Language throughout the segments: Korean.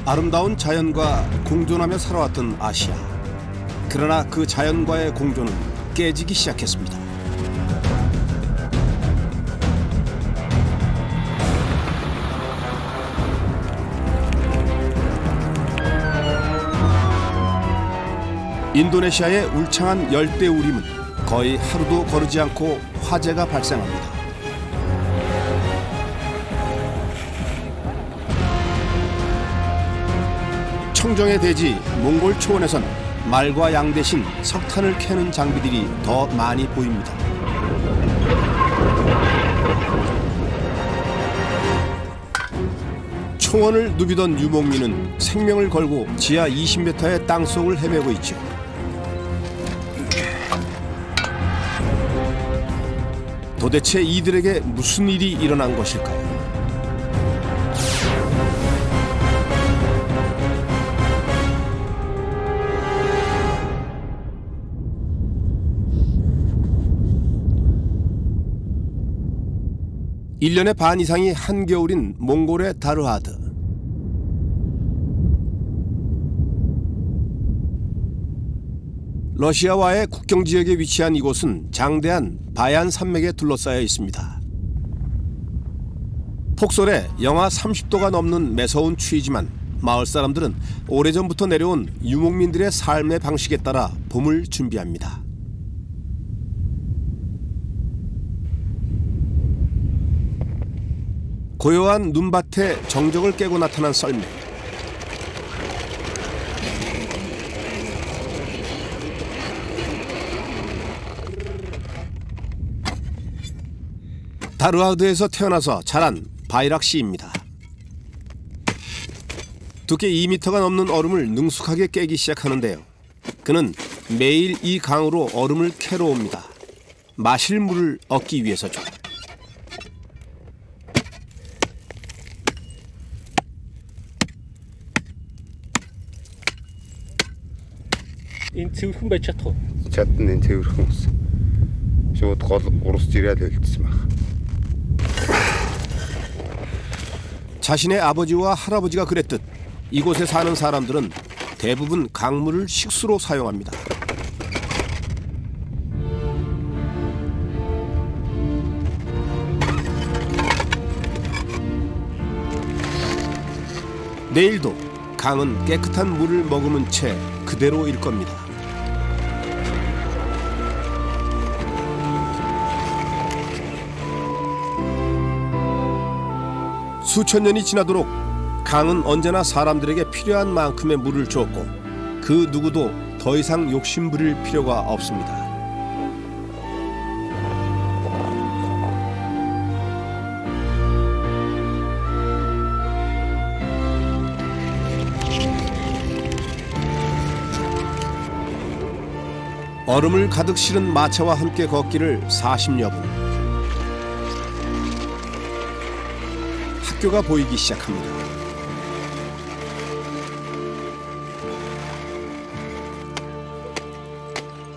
아름다운 자연과 공존하며 살아왔던 아시아. 그러나 그 자연과의 공존은 깨지기 시작했습니다. 인도네시아의 울창한 열대우림은 거의 하루도 거르지 않고 화재가 발생합니다. 청정의 대지 몽골 초원에선 말과 양 대신 석탄을 캐는 장비들이 더 많이 보입니다. 초원을 누비던 유목민은 생명을 걸고 지하 20m의 땅속을 헤매고 있죠. 도대체 이들에게 무슨 일이 일어난 것일까요? 일 년의 반 이상이 한겨울인 몽골의 다르하드. 러시아와의 국경 지역에 위치한 이곳은 장대한 바얀 산맥에 둘러싸여 있습니다. 폭설에 영하 30도가 넘는 매서운 추위지만 마을 사람들은 오래전부터 내려온 유목민들의 삶의 방식에 따라 봄을 준비합니다. 고요한 눈밭에 정적을 깨고 나타난 썰매. 다르하드에서 태어나서 자란 바이락 씨입니다. 두께 2m가 넘는 얼음을 능숙하게 깨기 시작하는데요. 그는 매일 이 강으로 얼음을 캐러 옵니다. 마실 물을 얻기 위해서죠. Энэ цэвэрхэн байж чадах уу? Чадна энэ цэвэрхэн ус. Шууд гол урус жирээд хэлсэн баг. 자신의 아버지와 할아버지가 그랬듯 이곳에 사는 사람들은 대부분 강물을 식수로 사용합니다. 내일도 강은 깨끗한 물을 머금은 채 그대로일 겁니다. 수천 년이 지나도록 강은 언제나 사람들에게 필요한 만큼의 물을 주었고 그 누구도 더 이상 욕심 부릴 필요가 없습니다. 얼음을 가득 실은 마차와 함께 걷기를 40여 분. 학교가 보이기 시작합니다.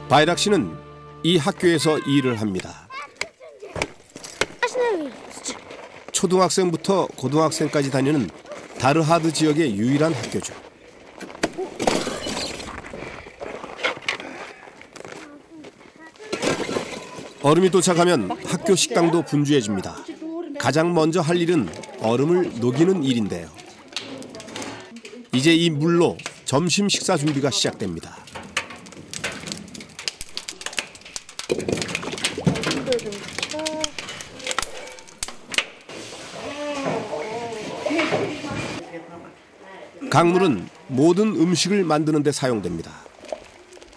바이락 씨는 이 학교에서 일을 합니다. 초등학생부터 고등학생까지 다니는 다르하드 지역의 유일한 학교죠. 얼음이 도착하면 학교 식당도 분주해집니다. 가장 먼저 할 일은 얼음을 녹이는 일인데요. 이제 이 물로 점심 식사 준비가 시작됩니다. 강물은 모든 음식을 만드는 데 사용됩니다.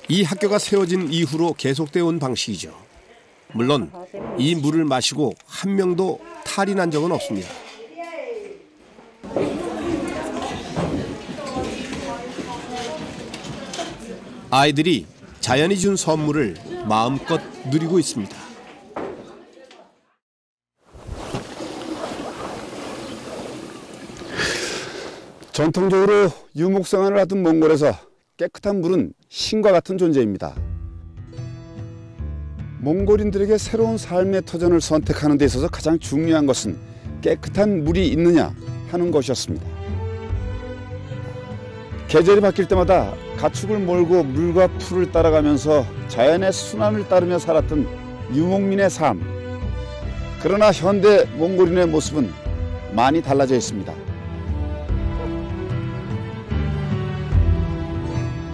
이 학교가 세워진 이후로 계속되어 온 방식이죠. 물론 이 물을 마시고 한 명도 탈이 난 적은 없습니다. 아이들이 자연이 준 선물을 마음껏 누리고 있습니다. 전통적으로 유목 생활을 하던 몽골에서 깨끗한 물은 신과 같은 존재입니다. 몽골인들에게 새로운 삶의 터전을 선택하는 데 있어서 가장 중요한 것은 깨끗한 물이 있느냐 하는 것이었습니다. 계절이 바뀔 때마다 가축을 몰고 물과 풀을 따라가면서 자연의 순환을 따르며 살았던 유목민의 삶. 그러나 현대 몽골인의 모습은 많이 달라져 있습니다.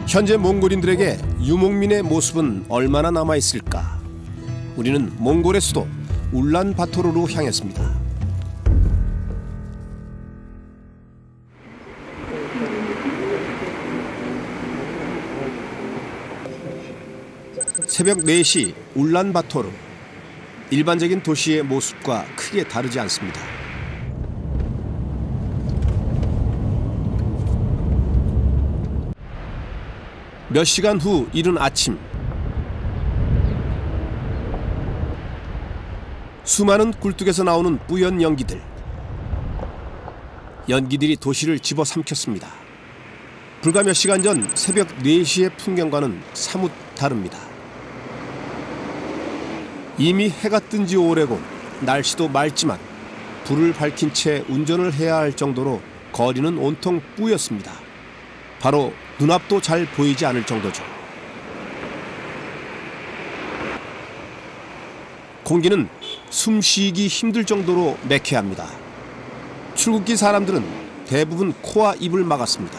현재 몽골인들에게 유목민의 모습은 얼마나 남아있을까? 우리는 몽골의 수도 울란바토르로 향했습니다. 새벽 4시 울란바토르. 일반적인 도시의 모습과 크게 다르지 않습니다. 몇 시간 후 이른 아침. 수많은 굴뚝에서 나오는 뿌연 연기들. 연기들이 도시를 집어삼켰습니다. 불과 몇 시간 전 새벽 4시의 풍경과는 사뭇 다릅니다. 이미 해가 뜬 지 오래고 날씨도 맑지만 불을 밝힌 채 운전을 해야 할 정도로 거리는 온통 뿌였습니다. 바로 눈앞도 잘 보이지 않을 정도죠. 공기는 숨쉬기 힘들 정도로 매캐합니다. 출국기 사람들은 대부분 코와 입을 막았습니다.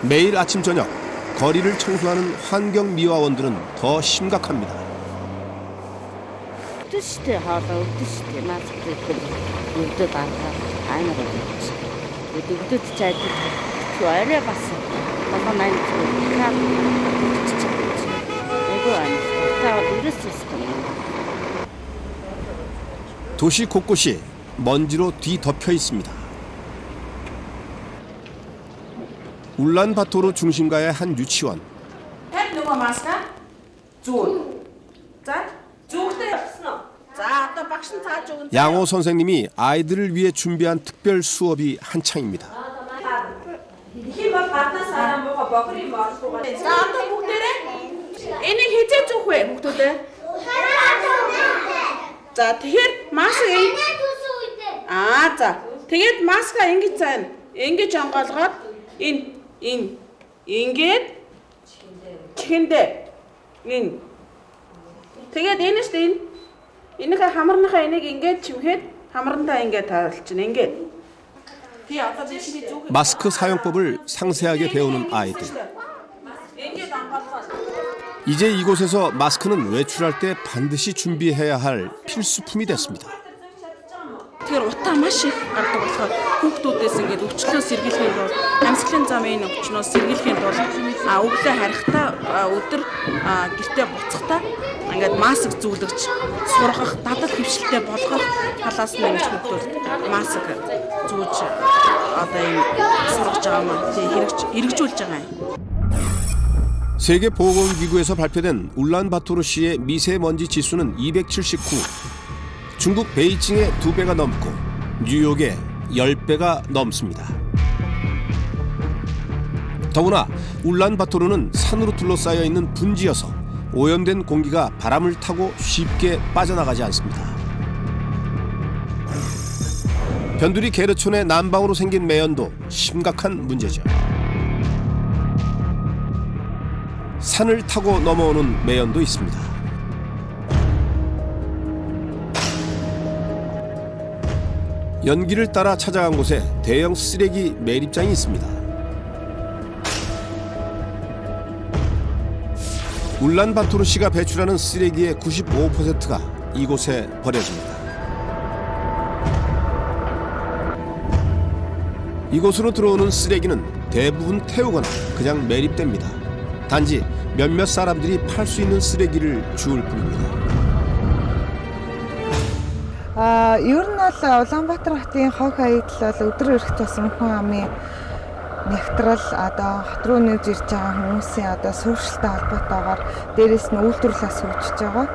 매일 아침 저녁 거리를 청소하는 환경미화원들은 더 심각합니다. 도시 곳곳이 먼지로 뒤덮여 있습니다. 울란바토르 중심가의 한 유치원. 양호 선생님이 아이들을 위해 준비한 특별 수업이 한창입니다. 마스크 사용법을 상세하게 배우는 아이들. 이제 이곳에서 마스크는 외출할 때 반드시 준비해야 할 필수품이 됐습니다. Тэгэхээр утаа маш их гардаг болохоор хүүхдүүдээс ингээд өвчлөөс сэргийлэхэд бол амьсгалын замын өвчнөөс сэргийлэхэд бол өглөө харихтаа өдөр гэртээ буцахтаа ингээд маск зүүлгэж сургах, дадал хөвшилтэй болгох талаас нь ингэж хүүхдүүд маск зүүж одоо юм сургаж байгаа маа хэрэгжүүлж байгаа юм. 세계보건기구에서 발표된 울란바토르시의 미세먼지 지수는 279. 중국 베이징의 2배가 넘고 뉴욕의 10배가 넘습니다. 더구나 울란바토르는 산으로 둘러싸여 있는 분지여서 오염된 공기가 바람을 타고 쉽게 빠져나가지 않습니다. 변두리 게르촌의 남방으로 생긴 매연도 심각한 문제죠. 산을 타고 넘어오는 매연도 있습니다. 연기를 따라 찾아간 곳에 대형 쓰레기 매립장이 있습니다. 울란바토르시가 배출하는 쓰레기의 95%가 이곳에 버려집니다. 이곳으로 들어오는 쓰레기는 대부분 태우거나 그냥 매립됩니다. 단지 몇몇 사람들이 팔 수 있는 쓰레기를 주울 뿐입니다. Ер нь бол Улаанбаатар хотын хог хаягдал бол өдөр өргөт болсон хүн амын нэгтрэл одоо хот руу нүүж ирж байгаа хүмүүсийн одоо сууршилтай холбоотойгоор дээрээс нь үйлдвэрлэлээс хөгжиж байгаа.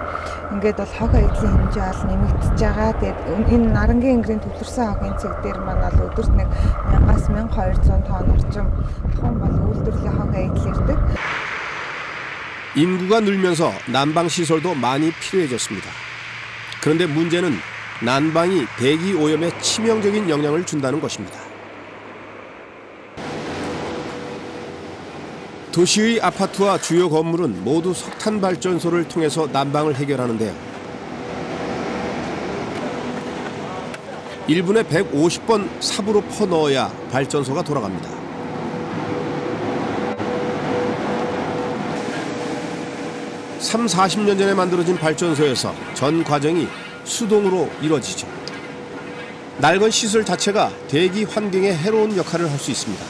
Ингээд бол хог хаягдлын хэмжээ бол нэмэгдэж байгаа. Тэгээд энэ Нарангийн ангирын төвлөрсөн хогийн цэг дээр маань бол өдөрт нэг 1000-аас 1200 тонн орчим ахын бол үйлдвэрлэлийн хог хаягдал ирдэг. 인구가 늘면서 난방 시설도 많이 필요해졌습니다. 그런데 문제는 난방이 대기 오염에 치명적인 영향을 준다는 것입니다. 도시의 아파트와 주요 건물은 모두 석탄 발전소를 통해서 난방을 해결하는데요. 1분에 150번 삽으로 퍼넣어야 발전소가 돌아갑니다. 삼 40년 전에 만들어진 발전소에서 전 과정이 수동으로 이뤄지죠. 낡은 시설 자체가 대기 환경에 해로운 역할을 할 수 있습니다.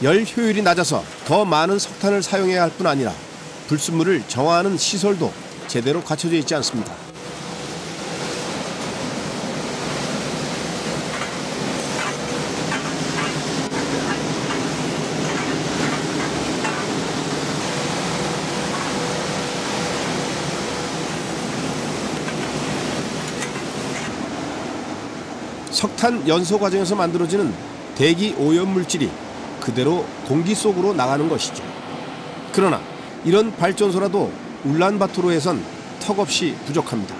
열 효율이 낮아서 더 많은 석탄을 사용해야 할 뿐 아니라 불순물을 정화하는 시설도 제대로 갖춰져 있지 않습니다. 석탄 연소 과정에서 만들어지는 대기 오염 물질이 그대로 공기 속으로 나가는 것이죠. 그러나 이런 발전소라도 울란바토르에선 턱없이 부족합니다.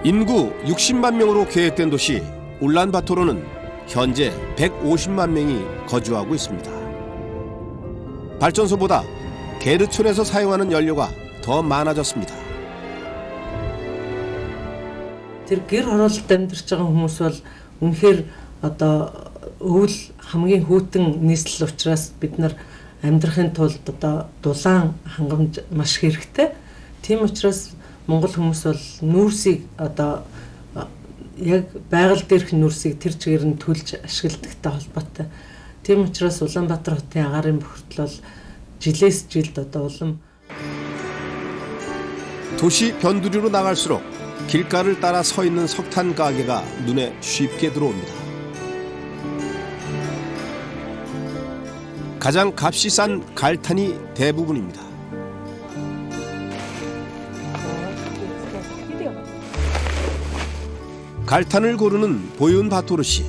인구 60만 명으로 계획된 도시 울란바토르는 현재 150만 명이 거주하고 있습니다. 발전소보다 게르촌에서 사용하는 연료가 더 많아졌습니다. Тэр гэр хороололд амьдарч байгаа хүмүүс бол үнэхээр одоо өвөл хамгийн хүйтэн нийслэл учраас бид нар амьдрахын тулд одоо дулаан хангамж маш хэрэгтэй. Тийм учраас монгол хүмүүс бол нүүрсийг одоо яг байгаль дээрх нүүрсийг тэр чигээр нь төлж ашигладагтай холбоотой. Тийм учраас Улаанбаатар хотын агаарын бохирдол бол жилээс жилд одоо улам 도시 변두리로 나갈수록 길가를 따라 서 있는 석탄 가게가 눈에 쉽게 들어옵니다. 가장 값이 싼 갈탄이 대부분입니다. 갈탄을 고르는 보윤 바토르 씨.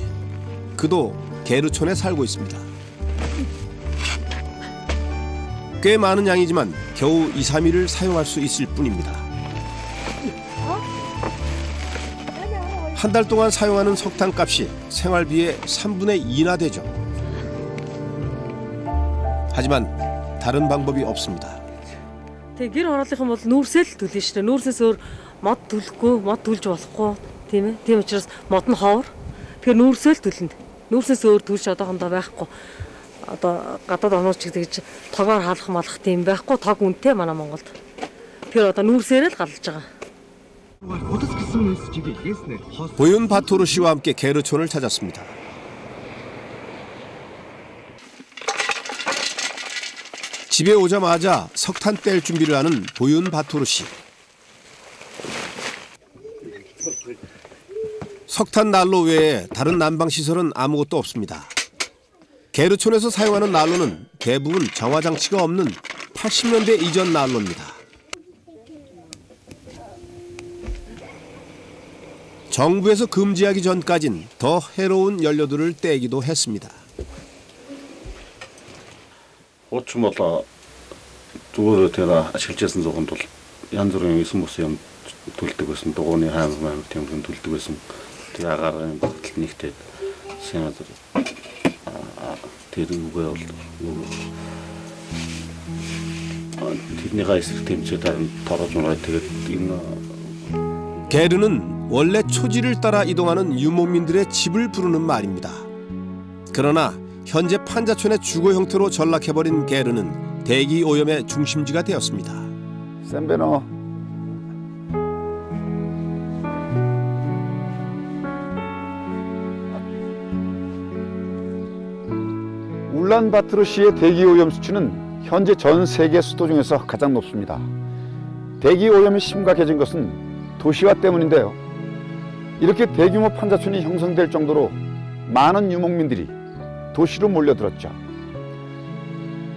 그도 게르촌에 살고 있습니다. 꽤 많은 양이지만 겨우 2, 3일을 사용할 수 있을 뿐입니다. 한 달 동안 사용하는 석탄값이 생활비의 3분의 2나 되죠. 하지만 다른 방법이 없습니다. тэг гэр хорооллынхан бол нүүрсээ л төлнө шүү дээ. Нүүрсээс өөр мод төлөхгүй, мод төлж болохгүй тийм ээ. Тийм учраас мод нь ховор. Тэгэхээр нүүрсээ л төлнө. Нүүрсээс өөр төлж одоохондоо байхгүй. Одоо гадаад орнууд ч гэж тоогоор хаалах малах тийм байхгүй. Тог үнэтэй манай Монголд. Тэгэхээр одоо нүүрсээр л галж байгаа. 보윤 바토르 씨와 함께 게르촌을 찾았습니다. 집에 오자마자 석탄 뗄 준비를 하는 보윤 바토르 씨. 석탄 난로 외에 다른 난방 시설은 아무것도 없습니다. 게르촌에서 사용하는 난로는 대부분 정화 장치가 없는 80년대 이전 난로입니다. 정부에서 금지하기 전까진 더 해로운 연료들을 떼기도 했습니다. 어쩌면 두어를 제가 실제선 적은 또 얀저랑 있으면서 연 돌리고 있으면 도원이 하나만 tempen 돌리고 있으면 대가는 클릭돼 생각들 대두고요. 뒤내가 있을 때 제가 덜어주는 되게 있나. 게르는 원래 초지를 따라 이동하는 유목민들의 집을 부르는 말입니다. 그러나 현재 판자촌의 주거 형태로 전락해버린 게르는 대기 오염의 중심지가 되었습니다. 샌베노. 울란바토르시의 대기 오염 수치는 현재 전 세계 수도 중에서 가장 높습니다. 대기 오염이 심각해진 것은 도시화 때문인데요. 이렇게 대규모 판자촌이 형성될 정도로 많은 유목민들이 도시로 몰려들었죠.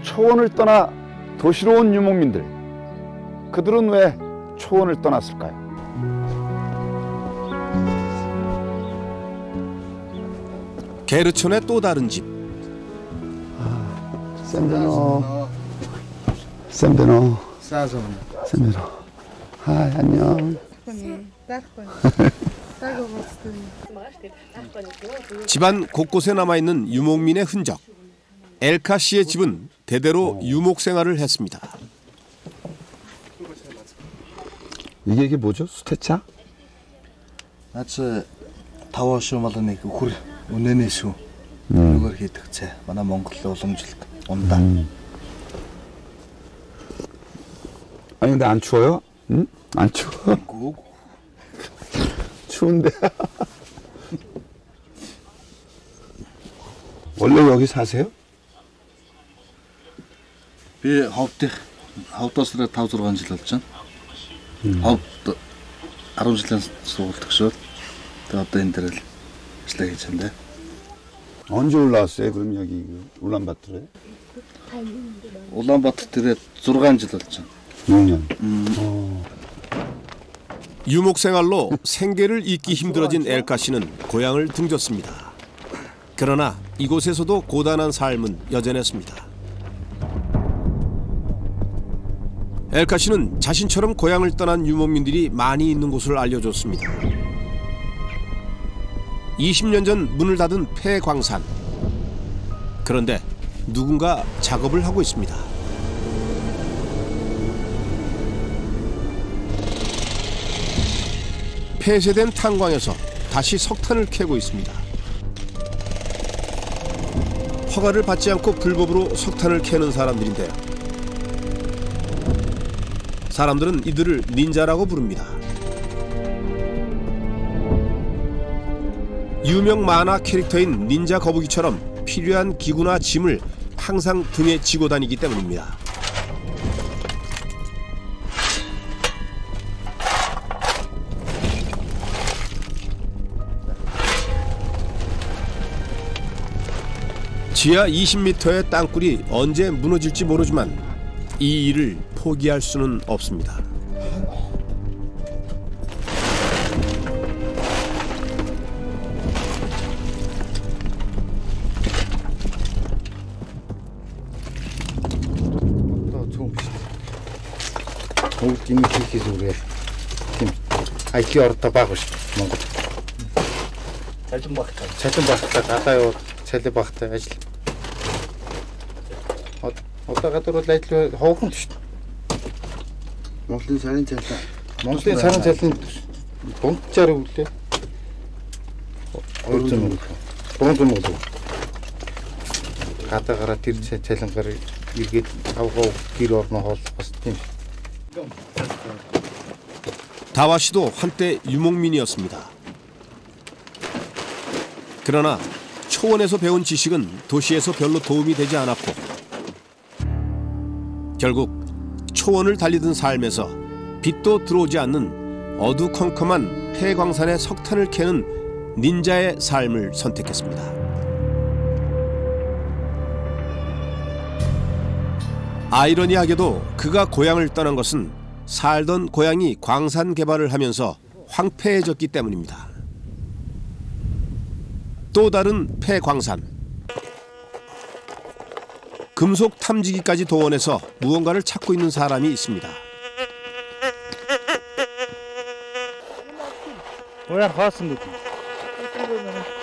초원을 떠나 도시로 온 유목민들, 그들은 왜 초원을 떠났을까요? 게르촌의 또 다른 집. 샌베노. 쌤베노. 싸서. 쌤베노. 하이, 안녕. 집안 곳곳에 남아있는 유목민의 흔적. 엘카 씨의 집은 대대로 유목 생활을 했습니다. 이게 뭐죠? 수태차? 나츠 таваашмал нэг өхөр үнэнээ шүү. Нүгээр хийдэг цай. Манай Монголд уламжлалт унда. 아니 근데 안 추워요? 응? 안 추워? 추운데. 원래 여기 사세요? Би ховдоос 5-6 жил болж байна. Ховд 10 жилийн сургууль төгсөөд тэгээ одоо энэ дээр л ажиллаа хийж байна. 언제 올라왔어요? 그럼 여기 울란바토르에? 울란바토르에 6 질 болж байна. 6년. 유목 생활로 생계를 잇기 힘들어진 엘카 씨는 고향을 등졌습니다. 그러나 이곳에서도 고단한 삶은 여전했습니다. 엘카 씨는 자신처럼 고향을 떠난 유목민들이 많이 있는 곳을 알려줬습니다. 20년 전 문을 닫은 폐광산. 그런데 누군가 작업을 하고 있습니다. 폐쇄된 탄광에서 다시 석탄을 캐고 있습니다. 허가를 받지 않고 불법으로 석탄을 캐는 사람들인데요. 사람들은 이들을 닌자라고 부릅니다. 유명 만화 캐릭터인 닌자 거북이처럼 필요한 기구나 짐을 항상 등에 지고 다니기 때문입니다. 지하 20m의 땅굴이 언제 무너질지 모르지만 이 일을 포기할 수는 없습니다. Бүгд юм хийхээс үрээ. Тийм IT ордоо баг шүү Монгол. Цалин багтаа гадаа яваад цалин багтаа ажил. Одоо гадар бол ажил хоохон шүү. Монголын сарын цалин дундчаар өглөө. 200 мөнгө. Гадаа гараад тэр цалингаар эргээд авгаа гэр орноо хооллох бас тийм. 다와 씨도 한때 유목민이었습니다. 그러나 초원에서 배운 지식은 도시에서 별로 도움이 되지 않았고 결국 초원을 달리던 삶에서 빛도 들어오지 않는 어두컴컴한 폐광산의 석탄을 캐는 닌자의 삶을 선택했습니다. 아이러니하게도 그가 고향을 떠난 것은 살던 고향이 광산 개발을 하면서 황폐해졌기 때문입니다. 또 다른 폐광산. 금속 탐지기까지 동원해서 무언가를 찾고 있는 사람이 있습니다. Уяар хоосон гэдэг.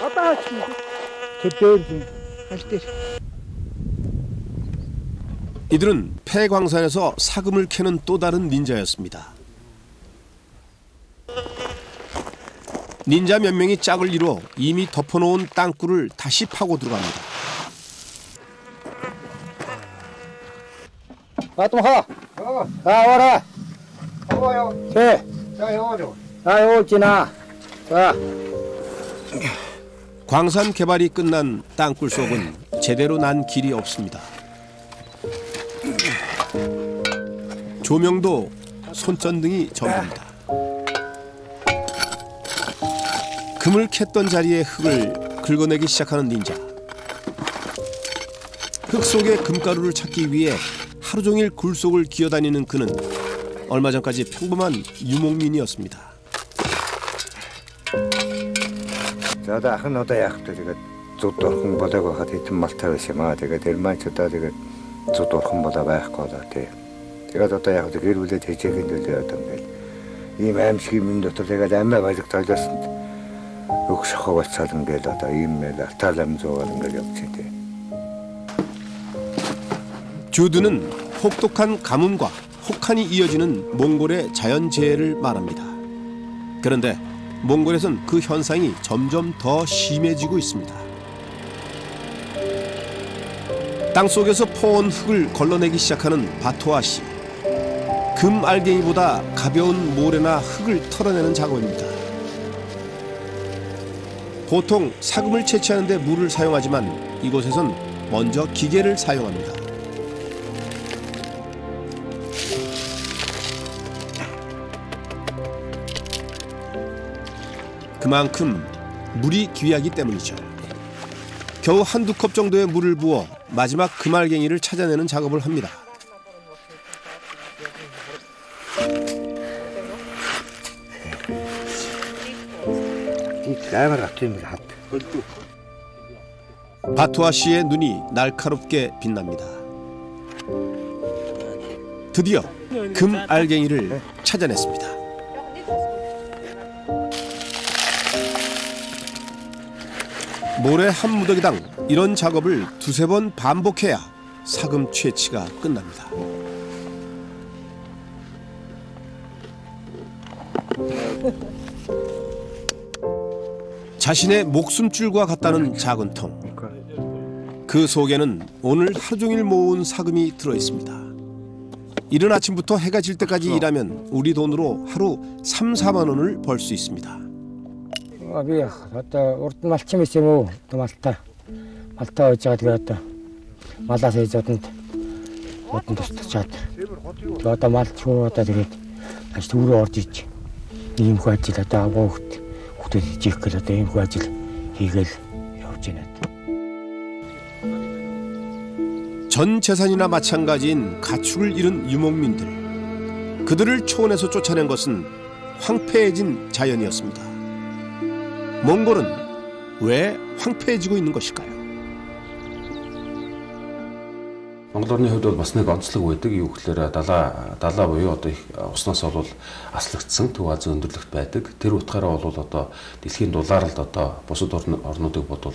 Одоо хаачих. Тэр дээр. 이들은 폐광산에서 사금을 캐는 또 다른 닌자였습니다. 닌자 몇 명이 짝을 이루어 이미 덮어놓은 땅굴을 다시 파고 들어갑니다. 아tom하. 와라. 와요. 네. 자, 영어죠. 아요, 지나. 자. 광산 개발이 끝난 땅굴 속은 제대로 난 길이 없습니다. 조명도 손전등이 전부입니다. 금을 캤던 자리에 흙을 긁어내기 시작하는 닌자. 흙 속의 금가루를 찾기 위해 하루 종일 굴 속을 기어다니는 그는 얼마 전까지 평범한 유목민이었습니다. За ах нь одоо яах вэ? Тэгээд зүд орхон болоог байхад хитэн малтай байсан юм аа. Тэгээд элманчудаа тэгээд зүд орхон болоо байхгүй болоо тий. Тэгээд одоо яг гэр бүлээ тэжээгийн төлөө одоо ингээд ийм аимшиг юм дотор тэгээд амиа баялаг толжсонд өгш хавцал ингээд одоо ийм мэл алталам зовол ингээд явж байгаа. 주드는 혹독한 가뭄과 혹한이 이어지는 몽골의 자연재해를 말합니다. 그런데 몽골에선 그 현상이 점점 더 심해지고 있습니다. 땅속에서 퍼온 흙을 걸러내기 시작하는 바토아 씨. 금 알갱이보다 가벼운 모래나 흙을 털어내는 작업입니다. 보통 사금을 채취하는 데 물을 사용하지만 이곳에선 먼저 기계를 사용합니다. 그만큼 물이 귀하기 때문이죠. 겨우 한두 컵 정도의 물을 부어 마지막 금알갱이를 찾아내는 작업을 합니다. 바토아 씨의 눈이 날카롭게 빛납니다. 드디어 금알갱이를 찾아냈습니다. 모래 한 무더기당 이런 작업을 두세 번 반복해야 사금 채취가 끝납니다. 자신의 목숨줄과 같다는 작은 통. 그 속에는 오늘 하루 종일 모은 사금이 들어있습니다. 이른 아침부터 해가 질 때까지 일하면 우리 돈으로 하루 3, 4만 원을 벌 수 있습니다. Би одоо урд нь малчин байсан юм уу? Одоо малтаа ойж байгаа тэгээд одоо малаас ээж одонд тусчаад. Тэгээд одоо малч хөө одоо тэгээд аж түрүү орж иж. Ийм хөө ажил одоо хүүхдэд хийх гэл одоо ийм хөө ажил хийгээл явж байна. 전 재산이나 마찬가지인 가축을 잃은 유목민들. 그들을 초원에서 쫓아낸 것은 황폐해진 자연이었습니다. 몽골은 왜 황폐해지고 있는 것일까요? Монгол орны хувьд бол бас нэг онцлог байдаг. Юу гэхээр далаа буюу одоо их уснаас бол аслагдсан Төв Азийн өндөрлөгт байдаг. Тэр утгаараа бол одоо дэлхийн дулаалд одоо бусад орнуудыг бодвол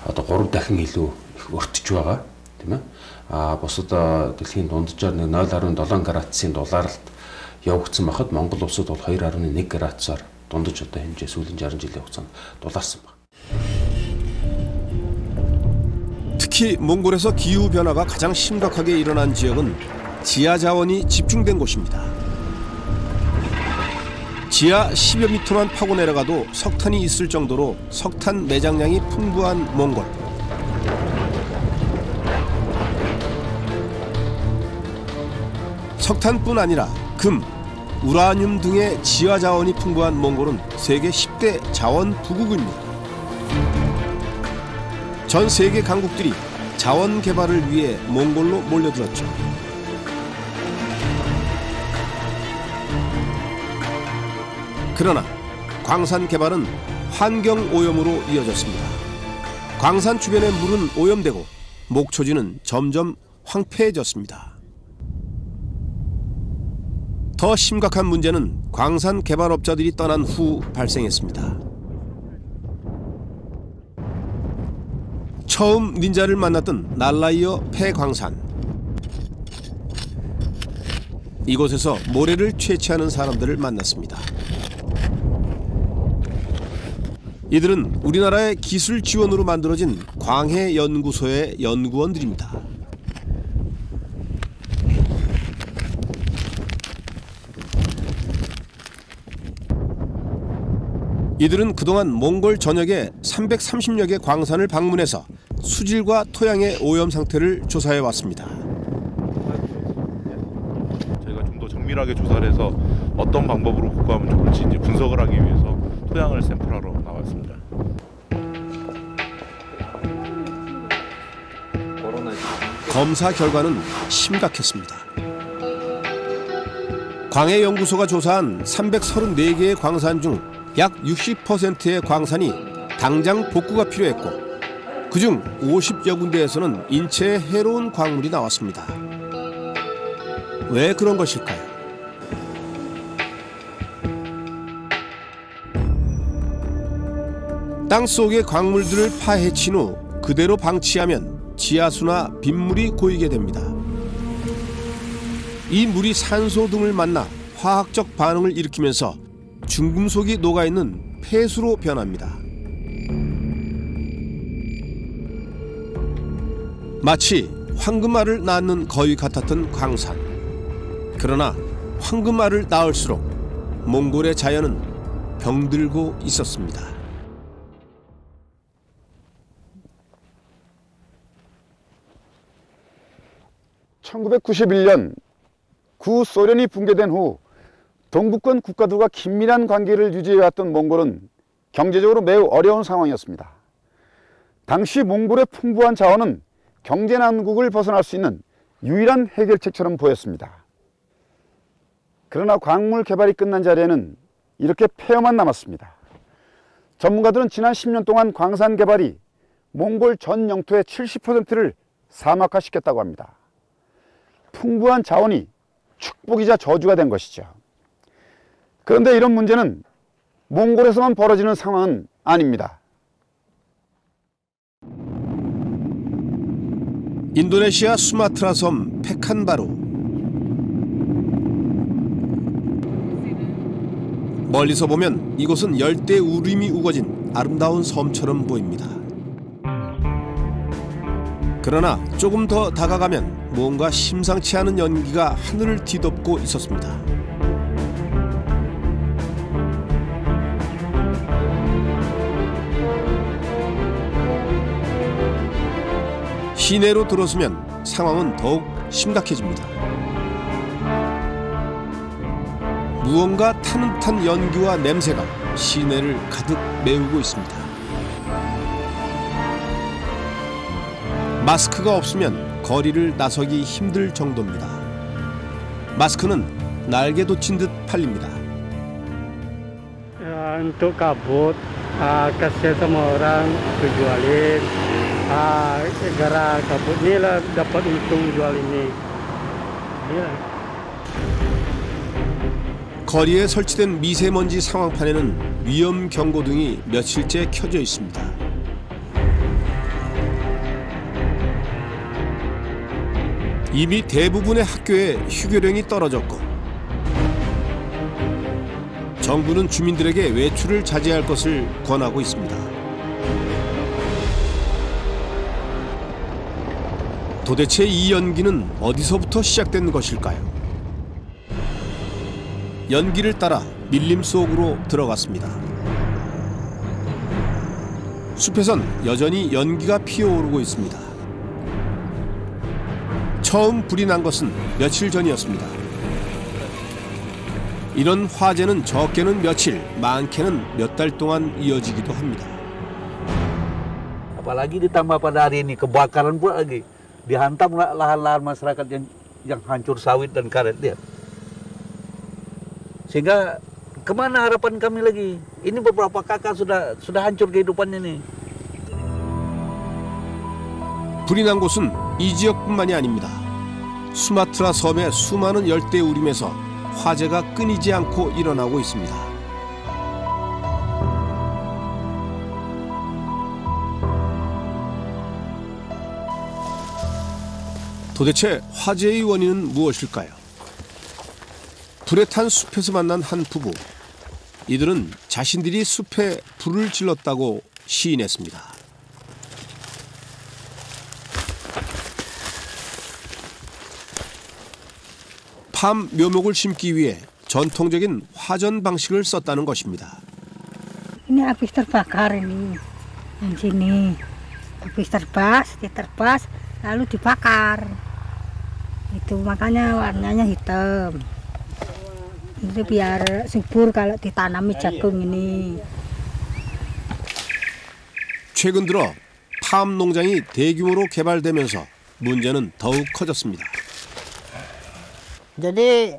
одоо 3 дахин илүү их өртөж байгаа, тийм ээ. Бусад дэлхийн дунджаар 0.7 градусын дулаалд явагдсан байхад Монгол улсад бол 2.1 градусаар дундаж одоо хэмжээ сүүлийн 60 жилийн хугацаанд дулаарсан байна. 특히 몽골에서 기후 변화가 가장 심각하게 일어난 지역은 지하 자원이 집중된 곳입니다. 지하 10여 미터만 파고 내려가도 석탄이 있을 정도로 석탄 매장량이 풍부한 몽골. 석탄뿐 아니라 금, 우라늄 등의 지하 자원이 풍부한 몽골은 세계 10대 자원 부국입니다. 전 세계 강국들이 자원 개발을 위해 몽골로 몰려들었죠. 그러나 광산 개발은 환경 오염으로 이어졌습니다. 광산 주변의 물은 오염되고 목초지는 점점 황폐해졌습니다. 더 심각한 문제는 광산 개발업자들이 떠난 후 발생했습니다. 처음 닌자를 만났던 날라이어 폐광산. 이곳에서 모래를 채취하는 사람들을 만났습니다. 이들은 우리나라의 기술 지원으로 만들어진 광해연구소의 연구원들입니다. 이들은 그동안 몽골 전역에 330여 개 광산을 방문해서 수질과 토양의 오염 상태를 조사해 왔습니다. 저희가 좀 더 정밀하게 조사를 해서 어떤 방법으로 복구하면 좋을지 이제 분석을 하기 위해서 토양을 샘플하러 나왔습니다. 검사 결과는 심각했습니다. 광해연구소가 조사한 334개의 광산 중 약 60%의 광산이 당장 복구가 필요했고 그중 50여 군데에서는 인체에 해로운 광물이 나왔습니다. 왜 그런 것일까요? 땅 속의 광물들을 파헤친 후 그대로 방치하면 지하수나 빗물이 고이게 됩니다. 이 물이 산소 등을 만나 화학적 반응을 일으키면서 중금속이 녹아있는 폐수로 변합니다. 마치 황금알을 낳는 거위 같았던 광산. 그러나 황금알을 낳을수록 몽골의 자연은 병들고 있었습니다. 1991년 구소련이 붕괴된 후 동북권 국가들과 긴밀한 관계를 유지해왔던 몽골은 경제적으로 매우 어려운 상황이었습니다. 당시 몽골의 풍부한 자원은 경제 난국을 벗어날 수 있는 유일한 해결책처럼 보였습니다. 그러나 광물 개발이 끝난 자리에는 이렇게 폐허만 남았습니다. 전문가들은 지난 10년 동안 광산 개발이 몽골 전 영토의 70%를 사막화시켰다고 합니다. 풍부한 자원이 축복이자 저주가 된 것이죠. 그런데 이런 문제는 몽골에서만 벌어지는 상황은 아닙니다. 인도네시아 수마트라 섬 페칸바루. 멀리서 보면 이곳은 열대 우림이 우거진 아름다운 섬처럼 보입니다. 그러나 조금 더 다가가면 뭔가 심상치 않은 연기가 하늘을 뒤덮고 있었습니다. 시내로 들어서면 상황은 더욱 심각해집니다. 무언가 타는 듯한 연기와 냄새가 시내를 가득 메우고 있습니다. 마스크가 없으면 거리를 나서기 힘들 정도입니다. 마스크는 날개 돋친 듯 팔립니다. Untuk kabut, kasih sama orang aku jualin. Gara kabut ni lah dapat untung jual ini. 거리에 설치된 미세먼지 상황판에는 위험 경고등이 며칠째 켜져 있습니다. 이미 대부분의 학교에 휴교령이 떨어졌고 정부는 주민들에게 외출을 자제할 것을 권하고 있습니다. 도대체 이 연기는 어디서부터 시작된 것일까요? 연기를 따라 밀림 속으로 들어갔습니다. 숲에선 여전히 연기가 피어오르고 있습니다. 처음 불이 난 것은 며칠 전이었습니다. 이런 화재는 적게는 며칠, 많게는 몇 달 동안 이어지기도 합니다. Apalagi ditambah pada hari ini kebakaran pula lagi. Dihantam lahan-lahan masyarakat yang hancur sawit dan karet dia. Sehingga kemana harapan kami lagi? Ini beberapa kakak sudah hancur kehidupannya nih. 불이 난 곳은 이 지역뿐만이 아닙니다. 수마트라 섬의 수많은 열대 우림에서 화재가 끊이지 않고 일어나고 있습니다. 도대체 화재의 원인은 무엇일까요? 불에 탄 숲에서 만난 한 부부. 이들은 자신들이 숲에 불을 질렀다고 시인했습니다. 팜 묘목을 심기 위해 전통적인 화전 방식을 썼다는 것입니다. Ini habis terbakar ini, yang sini habis diterpas, lalu dibakar. Itu makanya warnanya hitam. Itu biar subur kalau ditanami jagung ini. 최근 들어 팜 농장이 대규모로 개발되면서 문제는 더욱 커졌습니다. Jadi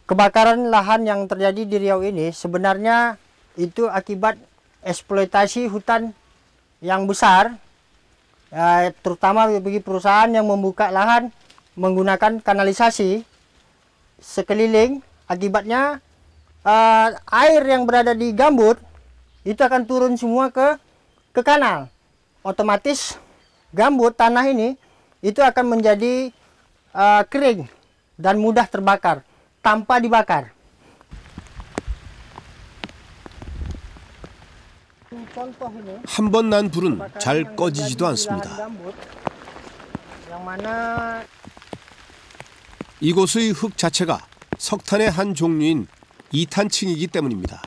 kebakaran lahan yang terjadi di Riau ini sebenarnya itu akibat eksploitasi hutan yang besar, terutama bagi perusahaan yang membuka lahan menggunakan kanalisasi sekeliling, akibatnya air yang berada di gambut itu akan turun semua ke kanal. Otomatis gambut tanah ini itu akan menjadi kering dan mudah terbakar tanpa dibakar. Contoh ini, 한 번 난 불은 잘 꺼지지도 않습니다. 이곳의 흙 자체가 석탄의 한 종류인 2탄층이기 때문입니다.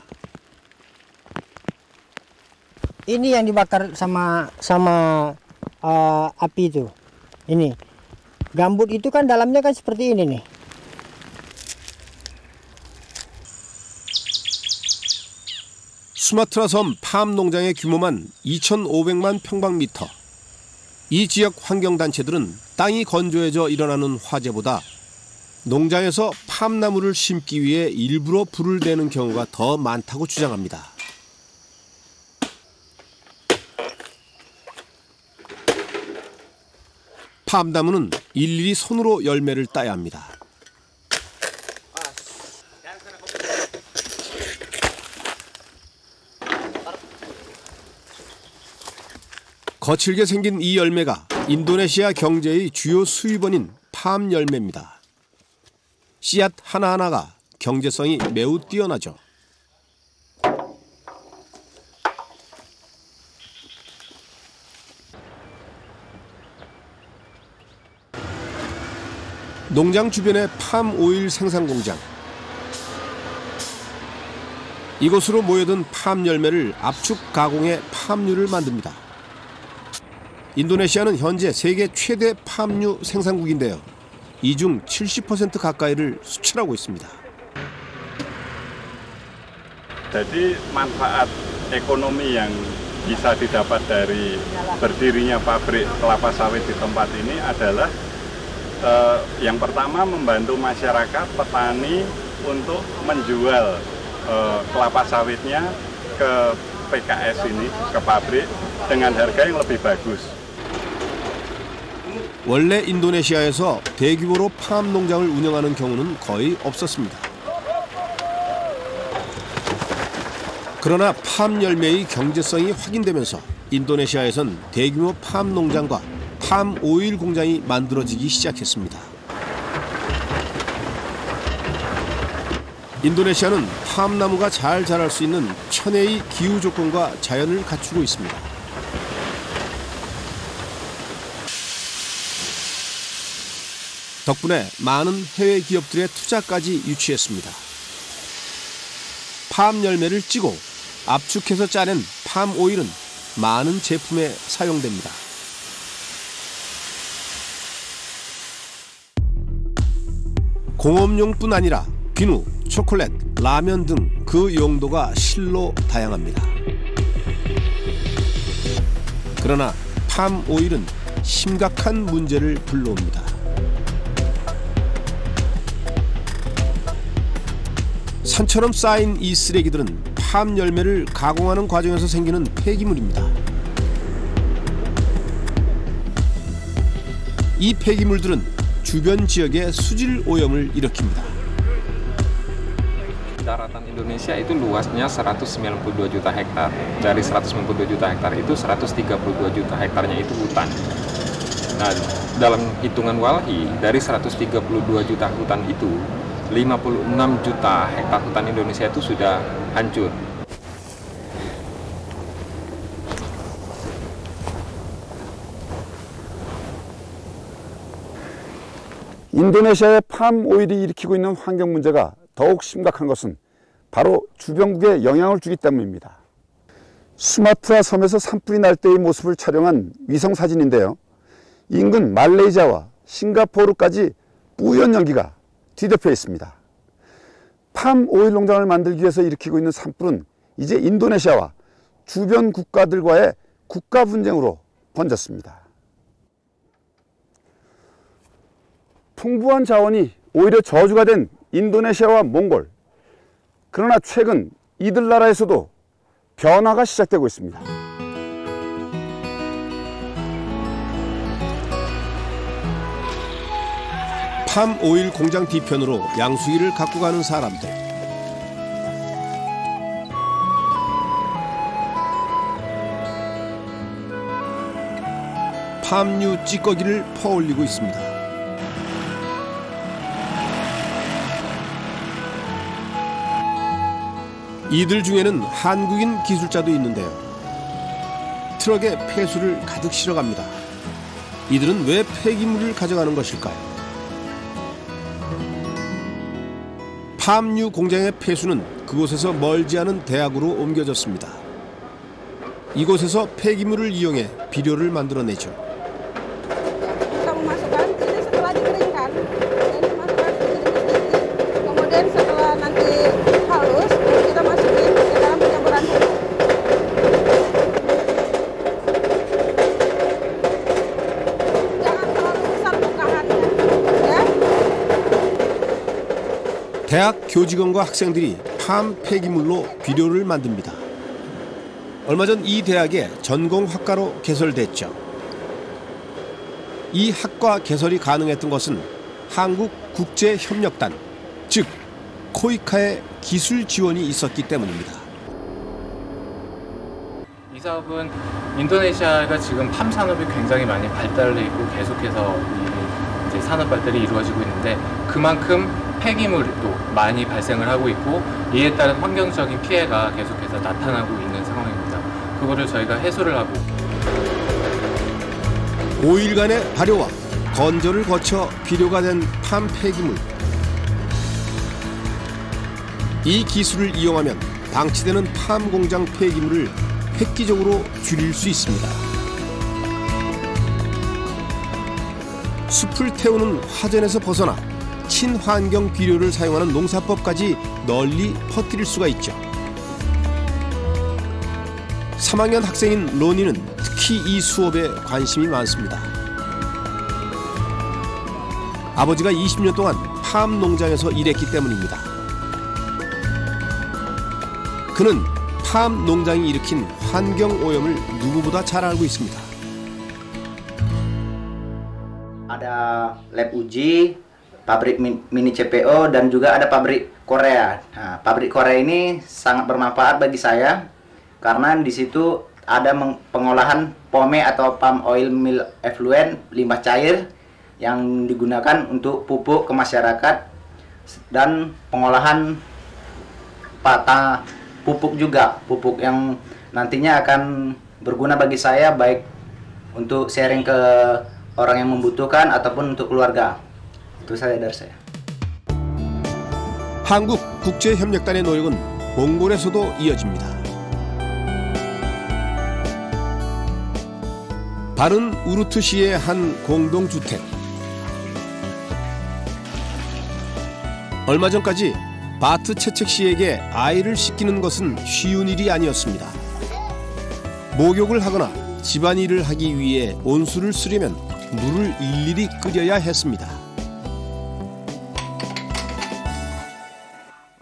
Ini yang dibakar sama api itu. Ini gambut itu kan dalamnya kan seperti ini nih. 수마트라 섬 팜 농장의 규모만 2,500만 평방미터. 이 지역 환경단체들은 땅이 건조해져 일어나는 화재보다 농장에서 팜나무를 심기 위해 일부러 불을 대는 경우가 더 많다고 주장합니다. 팜나무는 일일이 손으로 열매를 따야 합니다. 거칠게 생긴 이 열매가 인도네시아 경제의 주요 수입원인 팜 열매입니다. 씨앗 하나하나가 경제성이 매우 뛰어나죠. 농장 주변의 팜 오일 생산 공장. 이곳으로 모여든 팜 열매를 압축 가공해 팜유를 만듭니다. 인도네시아는 현재 세계 최대 팜유 생산국인데요. 이 중 70% 가까이를 수출하고 있습니다. Jadi manfaat ekonomi yang bisa didapat dari berdirinya pabrik kelapa sawit di tempat ini adalah yang pertama membantu masyarakat petani untuk menjual kelapa sawitnya ke PKS ini, ke pabrik dengan harga yang lebih bagus. 원래 인도네시아에서 대규모로 팜 농장을 운영하는 경우는 거의 없었습니다. 그러나 팜 열매의 경제성이 확인되면서 인도네시아에선 대규모 팜 농장과 팜 오일 공장이 만들어지기 시작했습니다. 인도네시아는 팜나무가 잘 자랄 수 있는 천혜의 기후 조건과 자연을 갖추고 있습니다. 덕분에 많은 해외 기업들의 투자까지 유치했습니다. 팜 열매를 찌고 압축해서 짜낸 팜 오일은 많은 제품에 사용됩니다. 공업용뿐 아니라 비누, 초콜릿, 라면 등 그 용도가 실로 다양합니다. 그러나 팜 오일은 심각한 문제를 불러옵니다. 산처럼 쌓인 이 쓰레기들은 팜 열매를 가공하는 과정에서 생기는 폐기물입니다. 이 폐기물들은 주변 지역에 수질 오염을 일으킵니다. Daratan Indonesia itu luasnya 192 juta hektar. Dari 192 juta hektar itu 132 juta hektarnya itu hutan. Nah, dalam hitungan Walhi, dari 132 juta hutan itu 56 juta hektar hutan Indonesia itu sudah hancur. 인도네시아의 팜 오일이 일으키고 있는 환경 문제가 더욱 심각한 것은 바로 주변국에 영향을 주기 때문입니다. 수마트라 섬에서 산불이 날 때의 모습을 촬영한 위성 사진인데요. 인근 말레이시아와 싱가포르까지 뿌연 연기가 뒤덮여 있습니다. 팜 오일 농장을 만들기 위해서 일으키고 있는 산불은 이제 인도네시아와 주변 국가들과의 국가 분쟁으로 번졌습니다. 풍부한 자원이 오히려 저주가 된 인도네시아와 몽골. 그러나 최근 이들 나라에서도 변화가 시작되고 있습니다. 팜 오일 공장 뒤편으로 양수기를 갖고 가는 사람들. 팜유 찌꺼기를 퍼올리고 있습니다. 이들 중에는 한국인 기술자도 있는데요. 트럭에 폐수를 가득 실어갑니다. 이들은 왜 폐기물을 가져가는 것일까요? 팜유 공장의 폐수는 그곳에서 멀지 않은 대학으로 옮겨졌습니다. 이곳에서 폐기물을 이용해 비료를 만들어내죠. 대학 교직원과 학생들이 팜 폐기물로 비료를 만듭니다. 얼마 전 이 대학의 전공학과로 개설됐죠. 이 학과 개설이 가능했던 것은 한국국제협력단, 즉 코이카의 기술 지원이 있었기 때문입니다. 이 사업은 인도네시아가 지금 팜 산업이 굉장히 많이 발달해 있고 계속해서 이제 산업 발달이 이루어지고 있는데 그만큼 폐기물도 많이 발생을 하고 있고 이에 따른 환경적인 피해가 계속해서 나타나고 있는 상황입니다. 그거를 저희가 해소를 하고 5일간의 발효와 건조를 거쳐 비료가 된 팜 폐기물. 이 기술을 이용하면 방치되는 팜 공장 폐기물을 획기적으로 줄일 수 있습니다. 숲을 태우는 화전에서 벗어나 친환경 비료를 사용하는 농사법까지 널리 퍼뜨릴 수가 있죠. 3학년 학생인 로니는 특히 이 수업에 관심이 많습니다. 아버지가 20년 동안 팜 농장에서 일했기 때문입니다. 그는 팜 농장이 일으킨 환경 오염을 누구보다 잘 알고 있습니다. Ada lab uji, pabrik mini CPO, dan juga ada pabrik Korea. Nah, pabrik Korea ini sangat bermanfaat bagi saya karena di situ ada pengolahan POME atau palm oil mill effluent, limbah cair yang digunakan untuk pupuk ke masyarakat dan pengolahan pupuk juga, pupuk yang nantinya akan berguna bagi saya baik untuk sharing ke orang yang membutuhkan ataupun untuk keluarga. Itu saya dari saya. 한국국제협력단의 노력은 몽골에서도 이어집니다. 바른 우르트시의 한 공동주택. 얼마 전까지 바트 채책 씨에게 아이를 씻기는 것은 쉬운 일이 아니었습니다. 목욕을 하거나 집안일을 하기 위해 온수를 쓰려면 물을 일일이 끓여야 했습니다.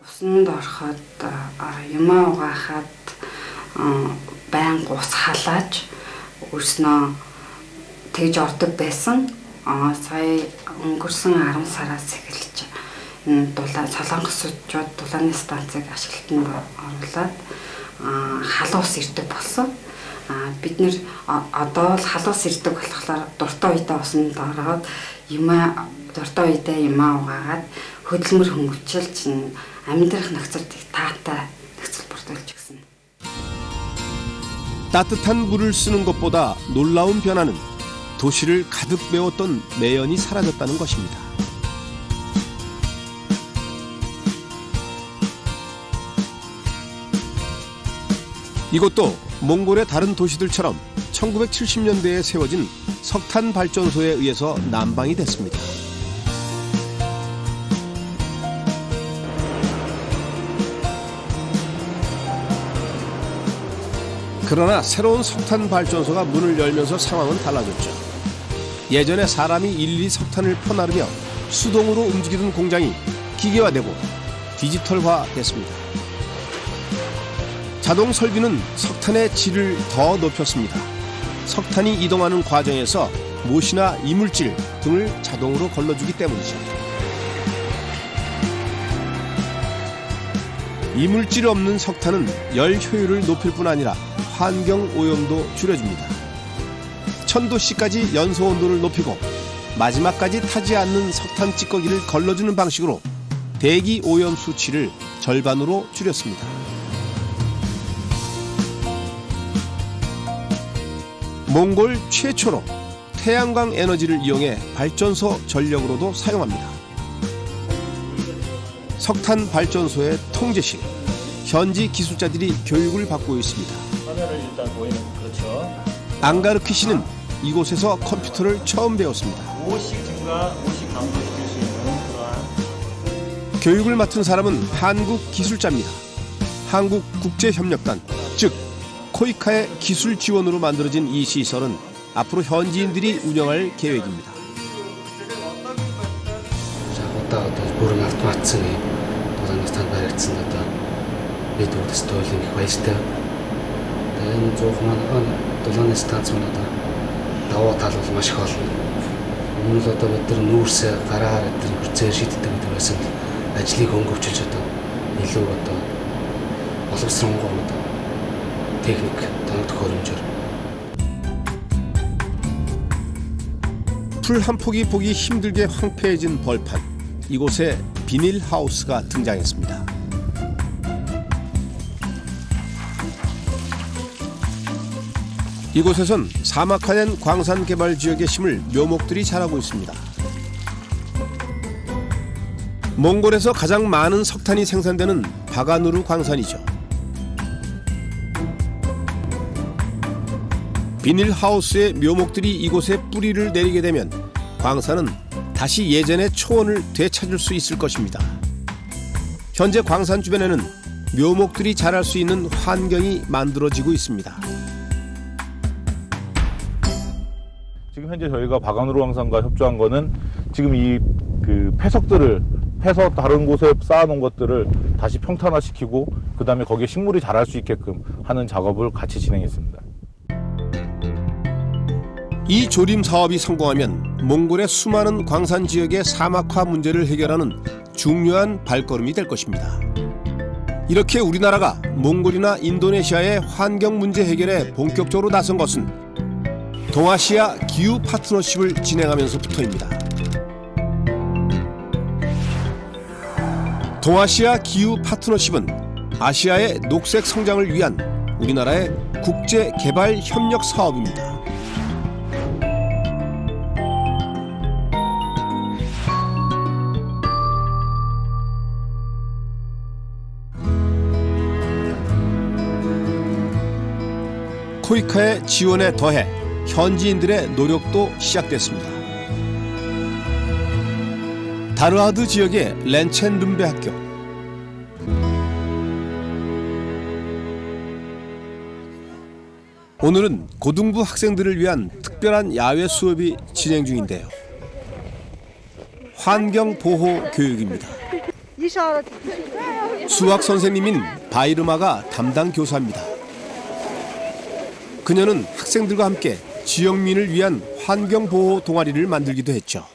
Усанд ороход юмаа угаахад байнга ус халааж өрснөө тэгж ордог байсан. Сая өнгөрсөн 10 сараас эхэлж солонгосчууд дулааны станцыг ашиглалтанд оруулаад халуус ирдэг болсон. Бид нэр одоо л халуус ирдэг болохоор дуртай үедээ усанд ороод юмаа дуртай үедээ юмаа угаагаад хөдөлмөр хөнгөвчилж амьдрах нөхцөлийг таатай нөхцөл бүрдүүлж өгсөн. 따뜻한 물을 쓰는 것보다 놀라운 변화는 도시를 가득 메웠던 매연이 사라졌다는 것입니다. 이것도 몽골의 다른 도시들처럼 1970년대에 세워진 석탄 발전소에 의해서 난방이 됐습니다. 그러나 새로운 석탄 발전소가 문을 열면서 상황은 달라졌죠. 예전에 사람이 일일이 석탄을 퍼나르며 수동으로 움직이던 공장이 기계화되고 디지털화됐습니다. 자동 설비는 석탄의 질을 더 높였습니다. 석탄이 이동하는 과정에서 못이나 이물질 등을 자동으로 걸러주기 때문이죠. 이물질 없는 석탄은 열 효율을 높일 뿐 아니라 환경 오염도 줄여줍니다. 1000도씨까지 연소 온도를 높이고 마지막까지 타지 않는 석탄 찌꺼기를 걸러주는 방식으로 대기 오염 수치를 절반으로 줄였습니다. 몽골 최초로 태양광 에너지를 이용해 발전소 전력으로도 사용합니다. 석탄 발전소의 통제실, 현지 기술자들이 교육을 받고 있습니다. 화면을 일단 보이는 그렇죠. 앙가르키 씨는 이곳에서 컴퓨터를 처음 배웠습니다. 5씩 증가, 5씩 감소시킬 수 있는 그러한 교육을 맡은 사람은 한국 기술자입니다. 한국국제협력단, 즉 코이카의 기술 지원으로 만들어진 이 시설은 앞으로 현지인들이 운영할 계획입니다. бүрэн автоматсан тулааны стандарт баригдсан одоо бид үүдээс туйлын их баяртай. Тэгээд энэ 100 маань тулааны станц маань одоо даваа тал бол маш их олон. Өмнө нь одоо бид нар нүүрсээ гараар эдгээр хүрцээр шийддэг гэдэг байсан. Ажлыг хөнгөвчилж одоо илүү одоо боловсронгуй одоо техник тоног төхөөрөмжөөр 풀 한 폭이 보기 힘들게 황폐해진 벌판. 이곳에 비닐하우스가 등장했습니다. 이곳에선 사막화된 광산 개발 지역에 심을 묘목들이 자라고 있습니다. 몽골에서 가장 많은 석탄이 생산되는 바가누르 광산이죠. 비닐하우스의 묘목들이 이곳에 뿌리를 내리게 되면 광산은 다시 예전의 초원을 되찾을 수 있을 것입니다. 현재 광산 주변에는 묘목들이 자랄 수 있는 환경이 만들어지고 있습니다. 지금 현재 저희가 바가누르 광산과 협조한 거는 지금 이 그 폐석들을 해서 다른 곳에 쌓아놓은 것들을 다시 평탄화시키고 그 다음에 거기에 식물이 자랄 수 있게끔 하는 작업을 같이 진행했습니다. 이 조림 사업이 성공하면 몽골의 수많은 광산 지역의 사막화 문제를 해결하는 중요한 발걸음이 될 것입니다. 이렇게 우리나라가 몽골이나 인도네시아의 환경 문제 해결에 본격적으로 나선 것은 동아시아 기후 파트너십을 진행하면서부터입니다. 동아시아 기후 파트너십은 아시아의 녹색 성장을 위한 우리나라의 국제 개발 협력 사업입니다. 코이카의 지원에 더해 현지인들의 노력도 시작됐습니다. 다르하드 지역의 렌첸룸베 학교. 오늘은 고등부 학생들을 위한 특별한 야외 수업이 진행 중인데요. 환경보호 교육입니다. 수학 선생님인 바이르마가 담당 교사입니다. 그녀는 학생들과 함께 지역민을 위한 환경보호 동아리를 만들기도 했죠.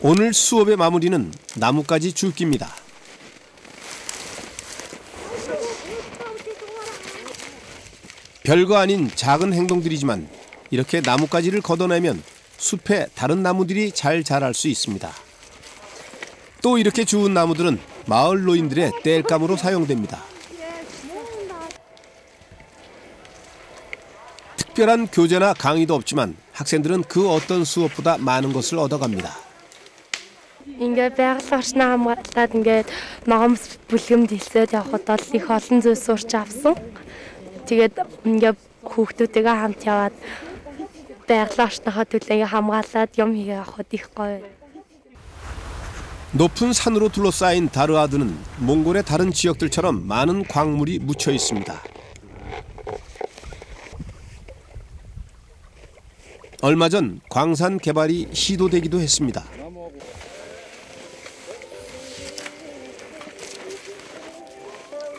오늘 수업의 마무리는 나뭇가지 줍기입니다. 별거 아닌 작은 행동들이지만 이렇게 나뭇가지를 걷어내면 숲에 다른 나무들이 잘 자랄 수 있습니다. 또 이렇게 주운 나무들은 마을 노인들의 땔감으로 사용됩니다. 특별한 교재나 강의도 없지만 학생들은 그 어떤 수업보다 많은 것을 얻어갑니다. Ингээд байгаль орчноо хамгаалаад ингээд ногоомс бүлгэмд хэлсээд явхад бол их олон зүйл сурч авсан. Тэгээд ингээд хүүхдүүдтэйгээ хамт яваад байгаль орчноо төлөө ингээд хамгаалаад юм хийгээ явхад их гоё. 높은 산으로 둘러싸인 다르하드는 몽골의 다른 지역들처럼 많은 광물이 묻혀 있습니다. 얼마 전 광산 개발이 시도되기도 했습니다.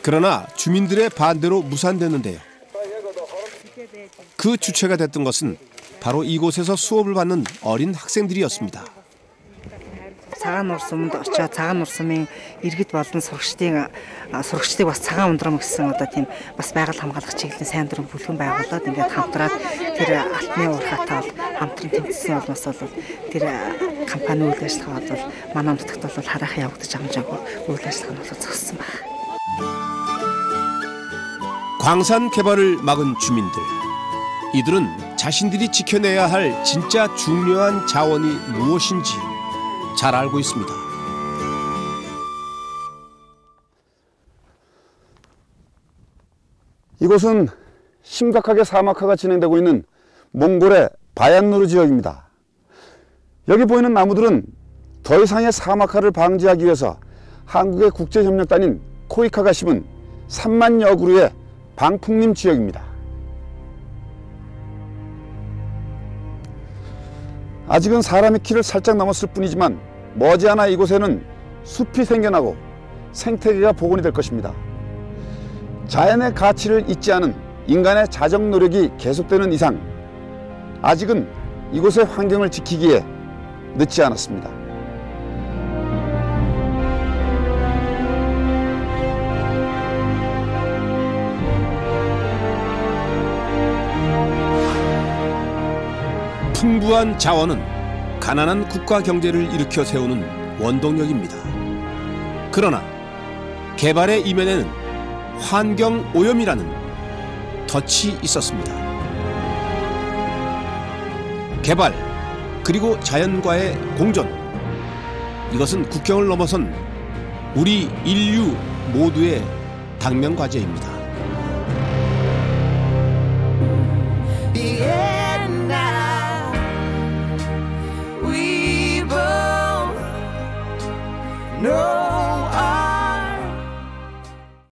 그러나 주민들의 반대로 무산됐는데요. 그 주체가 됐던 것은 바로 이곳에서 수업을 받는 어린 학생들이었습니다. цагаан нур суманд очоод цагаан нур сумын иргэд болон сурагчдыг бас цагаан ундрам гэсэн одоо тийм бас байгаль хамгаалах чиглэлийн сайн дурын бүлгэн байгуулад ингээд хамтраад тэр алтны уурхатай бол хамтран тэмцсэн болмос бол тэр компани үйл ажиллагаа бол манай нутагт бол хараахан явагдаж байгаа үйл ажиллагаа нь зогссон байна. 광산 개발을 막은 주민들. 이들은 자신들이 지켜내야 할 진짜 중요한 자원이 무엇인지 잘 알고 있습니다. 이곳은 심각하게 사막화가 진행되고 있는 몽골의 바얀누르 지역입니다. 여기 보이는 나무들은 더 이상의 사막화를 방지하기 위해서 한국의 국제협력단인 코이카가 심은 3만여 그루의 방풍림 지역입니다. 아직은 사람의 키를 살짝 넘었을 뿐이지만 머지않아 이곳에는 숲이 생겨나고 생태계가 복원이 될 것입니다. 자연의 가치를 잊지 않은 인간의 자정 노력이 계속되는 이상 아직은 이곳의 환경을 지키기에 늦지 않았습니다. 풍부한 자원은 가난한 국가 경제를 일으켜 세우는 원동력입니다. 그러나 개발의 이면에는 환경 오염이라는 덫이 있었습니다. 개발 그리고 자연과의 공존, 이것은 국경을 넘어선 우리 인류 모두의 당면 과제입니다. No